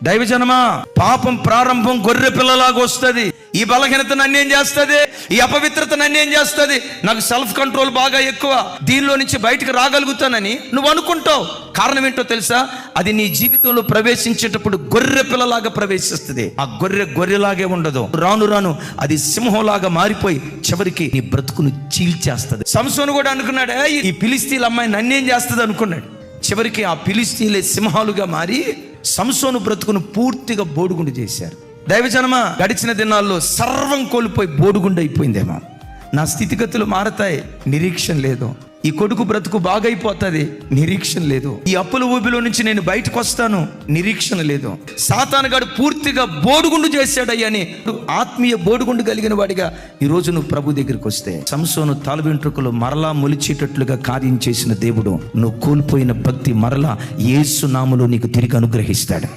దైవజనమా, పాపం ప్రారంభం గొర్రె పిల్లలాగా వస్తుంది. ఈ బలహీనత నన్ను ఏం చేస్తుంది, ఈ అపవిత్రత నన్ను ఏం చేస్తుంది, నాకు సెల్ఫ్ కంట్రోల్ బాగా ఎక్కువ, దీనిలో నుంచి బయటకు రాగలుగుతానని నువ్వు అనుకుంటావు. కారణం ఏంటో తెలుసా? అది నీ జీవితంలో ప్రవేశించేటప్పుడు గొర్రె పిల్లలాగా ప్రవేశిస్తుంది. ఆ గొర్రెలాగే ఉండదు. రాను రాను అది సింహంలాగా మారిపోయి చివరికి నీ బ్రతుకును చీల్చేస్తుంది. సంసోను కూడా అనుకున్నాడే, ఈ ఫిలిస్తీన్ల అమ్మాయి నన్నేం చేస్తుంది అనుకున్నాడు. చివరికి ఆ ఫిలిస్తీన్లే సింహాలుగా మారి సంసోను బ్రతుకును పూర్తిగా బోడుగుండు చేశారు. దైవజనమా, గడిచిన దినాల్లో సర్వం కోల్పోయి బోడుగుండు అయిపోయిందేమో. నా స్థితిగతులు మారతాయి, నిరీక్షణ లేదు. ఈ కొడుకు బ్రతుకు బాగైపోతుంది, నిరీక్షణ లేదు. ఈ అప్పుల ఊబిలో నుంచి నేను బయటకు వస్తాను, నిరీక్షణ లేదు. సాతానుగాడు పూర్తిగా బోడుగుండు చేశాడయ్యని ఆత్మీయ బోడుగుండు కలిగిన వాడిగా ఈరోజు నువ్వు ప్రభు దగ్గరికి వస్తే, సంసోను తల వెంట్రుకలు మరలా మొలిచేటట్లుగా కార్యం చేసిన దేవుడు నువ్వు కోల్పోయిన భక్తి మరలా యేసు నామములో నీకు తిరిగి అనుగ్రహిస్తాడు.